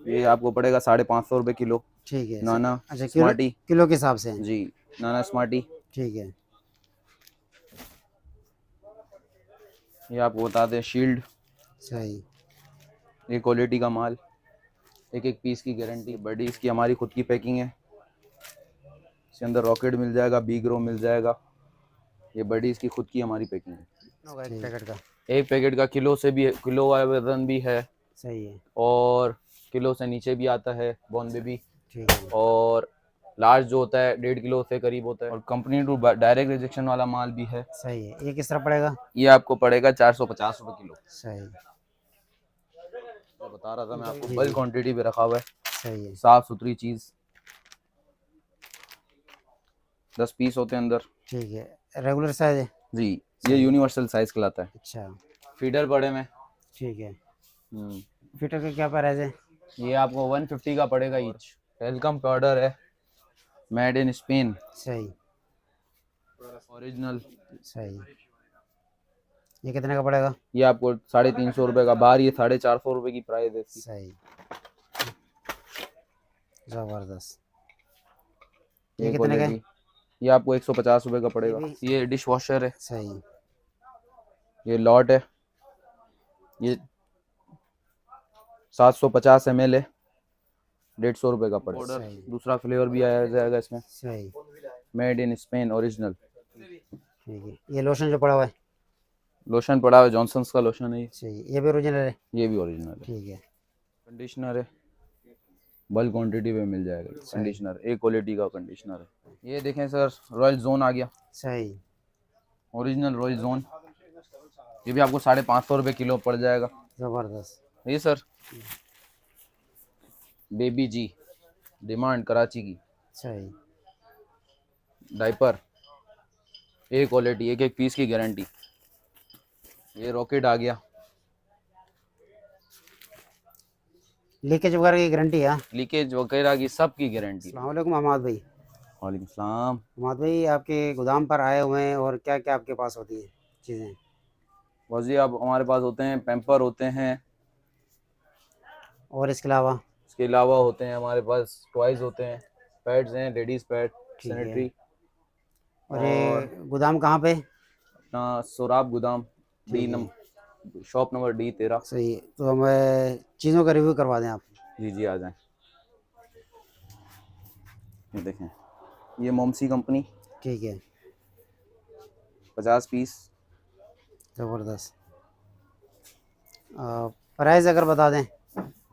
ये आपको पड़ेगा 550 रुपये किलो। ठीक है। नाना अच्छा, किलो स्मार्टी किलो के हिसाब से है। जी, नाना स्मार्टी। ठीक है। ये आपको बता दें शील्ड, सही। ये क्वालिटी का माल, एक एक पीस की गारंटी। बड़ी इसकी हमारी खुद की पैकिंग है, इसके अंदर रॉकेट मिल जाएगा, बी ग्रो मिल जाएगा। ये बड़ी इसकी खुद की हमारी पैकिंग है। होगा एक पैकेट का? एक पैकेट का किलो से भी, किलो वाला वजन भी है सही है। और किलो से नीचे भी आता है बॉर्न बेबी। ठीक है। और लार्ज जो होता है 1.5 किलो से करीब होता है, और कंपनी टू डायरेक्ट रिजेक्शन वाला माल भी है। सही है। ये किस तरह पड़ेगा? ये आपको पड़ेगा 450 रुपये किलो। सही। मैं बता रहा था मैं आपको, जी बल्क जी। क्वांटिटी पे रखा हुआ है, सही है। साफ सुथरी चीज़। 10 पीस होते हैं अंदर। ठीक है। रेगुलर साइज है? जी, ये सही है। यूनिवर्सल साइज कहलाता है। अच्छा। फीडर पड़े में। ठीक है। हम्म, फिटर का क्या प्राइस है? ये आपको 150 का पड़ेगा ईच। वेलकम पाउडर है, मेड इन स्पेन, सही। ओरिजिनल। सही। ये कितने का पड़ेगा? ये आपको 350 रुपये का, बाहर ये 450 रुपये की प्राइस है इसकी। सही। ज़बरदस्त। ये ये कितने का है? क्वालिटी, ये आपको 150 रुपये का पड़ेगा। ये डिश वॉशर है, सही। ये लॉट है, ये 750 ml है, 150 रुपये का पड़ेगा। सही। दूसरा फ्लेवर भी आया जाएगा इसमें, सही। Made in Spain original. ठीक है। ये लोशन जो पड़ा हुआ है? लोशन पड़ा हुआ है, जॉनसन्स का लोशन है ये। सही। ये भी ओरिजिनल है? ये भी ओरिजिनल है। ठीक है। कंडीशनर है, बल्क क्वांटिटी में मिल जाएगा कंडीशनर, एक क्वालिटी का कंडीशनर है। ये देखें सर, रॉयल जोन आ गया, सही। Original royal zone. ये भी आपको 550 रुपये किलो पड़ जाएगा। ज़बरदस्त। ये सर बेबी जी, डिमांड कराची की सही। डाइपर, एक क्वालिटी, एक एक पीस की गारंटी। ये रॉकेट आ गया, लीकेज वगैरह की गारंटी है? लीकेज वगैरह की सब की गारंटी। अस्सलाम वालेकुम अहमद भाई। वालेकुम सलाम। अहमद भाई, आपके गोदाम पर आए हुए हैं और क्या क्या आपके पास होती हैं चीज़ें? वजी अब हमारे पास होते हैं पैम्पर होते हैं, और इसके अलावा? इसके अलावा होते हैं हमारे पास टॉयज़ होते हैं, पैड्स हैं, लेडीज़ पैड, ठीक है। सैनिटरी। और और ये गोदाम कहाँ पे? अपना सोराब गोदाम, डी ठीक है। Shop number D13। सही है। तो हमें चीज़ों का रिव्यू करवा दें आप। जी जी, आ जाएं। ये देखें, ये मोमसी कंपनी, ठीक है। 50 पीस। ज़बरदस्त। प्राइस अगर बता दें?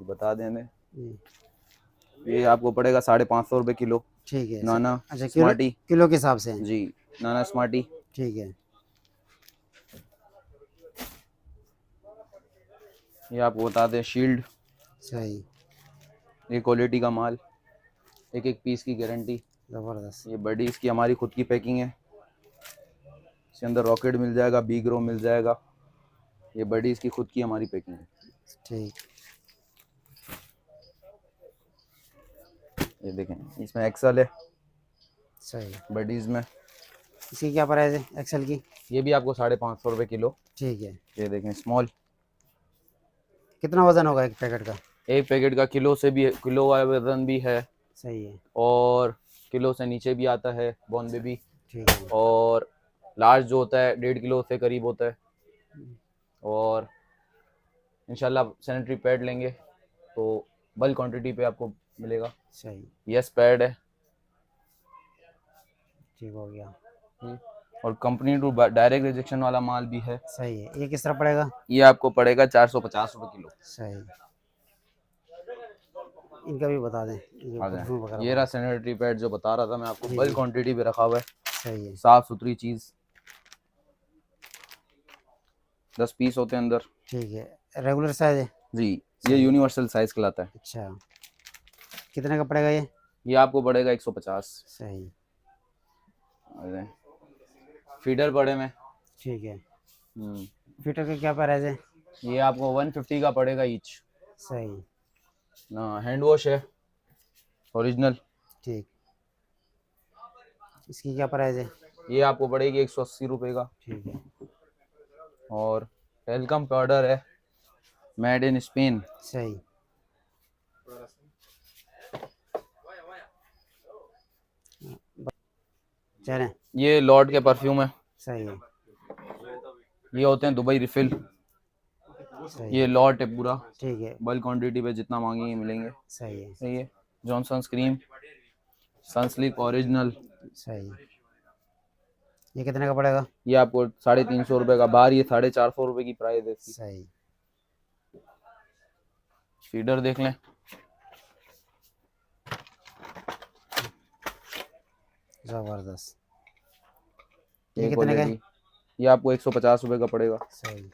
बता दें ने, जी। ये आपको पड़ेगा 550 रुपये किलो। ठीक है। नाना अच्छा, किलो स्मार्टी किलो के हिसाब से है? जी, नाना स्मार्टी। ठीक है। ये आपको बता दें शील्ड, सही। ये क्वालिटी का माल, एक एक पीस की गारंटी। ज़बरदस्त। ये बड़ी इसकी हमारी खुद की पैकिंग है, इसके अंदर रॉकेट मिल जाएगा, बी ग्रो मिल जाएगा। ये बड़ी इसकी खुद की हमारी पैकिंग है। ठीक। ये देखें, इसमें एक्सल है सही। बडीज़ में। इसकी क्या प्राइस है एक्सेल की? ये भी आपको 550 रुपये किलो। ठीक है। ये देखें स्मॉल, कितना वज़न होगा एक पैकेट का? एक पैकेट का किलो से भी, किलो वाला वजन भी है सही है। और किलो से नीचे भी आता है बॉर्न बेबी। ठीक है। और लार्ज जो होता है 1.5 किलो से करीब होता है। और इंशाल्लाह सैनिटरी पैड लेंगे तो बल्क क्वांटिटी पे आपको मिलेगा। सही। यस पैड है। ठीक हो गया। और कंपनी टू डायरेक्ट रिजेक्शन वाला माल भी है। सही है। ये किस तरह पड़ेगा? ये आपको पड़ेगा 450 रुपये किलो। सही। इनका भी बता दें, ये आ परफ्यूम जाए, वगैरह ये रहा सैनिटरी पैड जो बता रहा था मैं आपको, जी बल्क जी। क्वांटिटी पे रखा हुआ है, सही है। साफ सुथरी चीज़। 10 पीस होते हैं अंदर। ठीक है। रेगुलर साइज है? जी, ये सही। यूनिवर्सल साइज कहलाता है। अच्छा। कितने का पड़ेगा ये? ये आपको पड़ेगा 150। सही। आ जाए, फीडर पड़े में। ठीक है। हम्म, फिटर का क्या प्राइस है? ये आपको 150 का पड़ेगा ईच। सही। ना हैंड वॉश है ओरिजिनल। ठीक। इसकी क्या प्राइस है? ये आपको पड़ेगी 180 रुपये का। ठीक है। और वेलकम पाउडर है, मेड इन स्पेन, सही। चलें, ये लॉर्ड के परफ्यूम है, सही है, ये होते हैं दुबई रिफिल। सही ये है, लॉट है पूरा, ठीक है, बल्क क्वांटिटी पे जितना मांगेंगे मिलेंगे। सही है, सही है। जॉनसन्स क्रीम, सनस्लिक ओरिजिनल, सही। ये कितने का पड़ेगा? ये आपको 350 रुपये का, बाहर ये 450 रुपये की प्राइस है इसकी। सही, फीडर देख लें, ज़बरदस्त। ये ये कितने का है? क्वालिटी, ये आपको 150 रुपये का पड़ेगा। सही,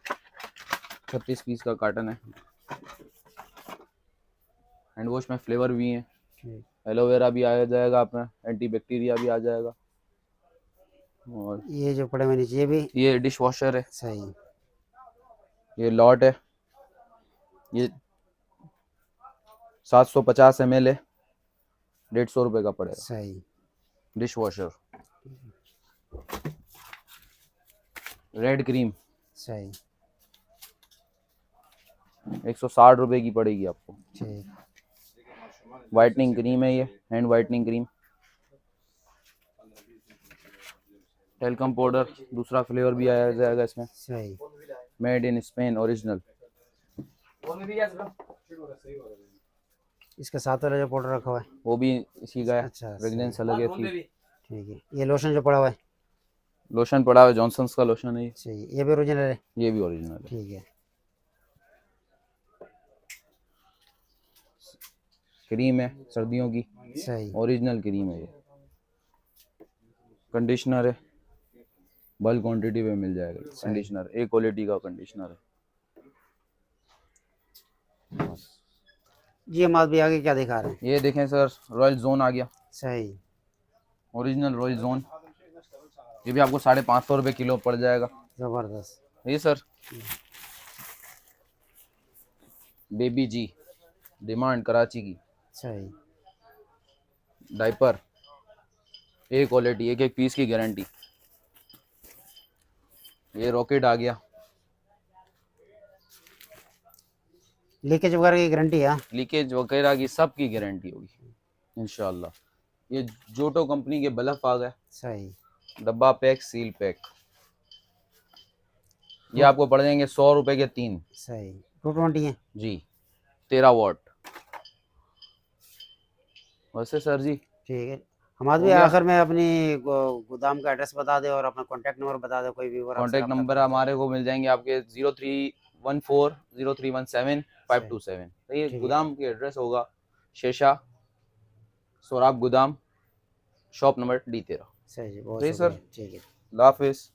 36 पीस का कार्टन है। हैंड वॉश में फ्लेवर भी है, ठीक, एलोवेरा भी आ जाएगा अपना, एंटी बैक्टीरिया भी आ जाएगा। और ये जो पड़े हुए नीचे ये भी ये डिश वॉशर है, सही, ये लॉट है, ये 750 ml है, 150 रुपये का पड़ेगा। सही, डिश वॉशर। रेड क्रीम सही, 160 रुपये की पड़ेगी आपको। ठीक, वाइटनिंग क्रीम है ये, hand whitening cream. Talcum powder, दूसरा फ्लेवर भी आया जाएगा इसमें, सही, मेड इन स्पेन ओरिजिनल। इसके साथ वाला जो पाउडर रखा हुआ है, वो भी इसी का है, अच्छा, फ्रेगनेंस अलग है इसकी। ठीक है। ये लोशन जो पड़ा हुआ है, लोशन पड़ा हुआ है, जॉनसन्स का लोशन है ये। सही, ये भी ओरिजिनल है, ये भी ओरिजिनल है। ठीक है, क्रीम है सर्दियों की, सही, ओरिजिनल क्रीम है ये। कंडीशनर है, बल्क क्वांटिटी पे मिल जाएगा कंडीशनर, एक क्वालिटी का कंडीशनर है। जी हम भी आगे क्या दिखा रहे हैं? ये देखें सर, रॉयल जोन आ गया, सही, ओरिजिनल रॉयल जोन। ये भी आपको 550 रुपये किलो पड़ जाएगा। ज़बरदस्त, ये सर बेबी जी, डिमांड कराची की सही, डायपर, एक क्वालिटी, एक एक पीस की गारंटी। ये रॉकेट आ गया, लीकेज वगैरह की गारंटी है? लीकेज वगैरह की सब की गारंटी होगी इंशाल्लाह। ये जोटो कंपनी के बल्ब आ गए, सही, डब्बा पैक, सील पैक। ये आपको पड़ जाएंगे 100 रुपये के 3। सही, 220 है, जी, 13 वाट। वैसे सर जी ठीक है। हमारे हो भी गया। आखिर में अपनी गोदाम का एड्रेस बता दे और अपना कॉन्टैक्ट नंबर बता दे, कोई भी आपसे कॉन्टैक्ट रब्ता नंबर करना हमारे को मिल जाएंगे आपके 03140317 527। तो ये ठीक है, गोदाम की एड्रेस होगा शेषा सोराब गोदाम, शॉप नंबर D13। सही जी, बहुत सही सर, शुक्रिया, ठीक है। अल्लाह हाफिज़।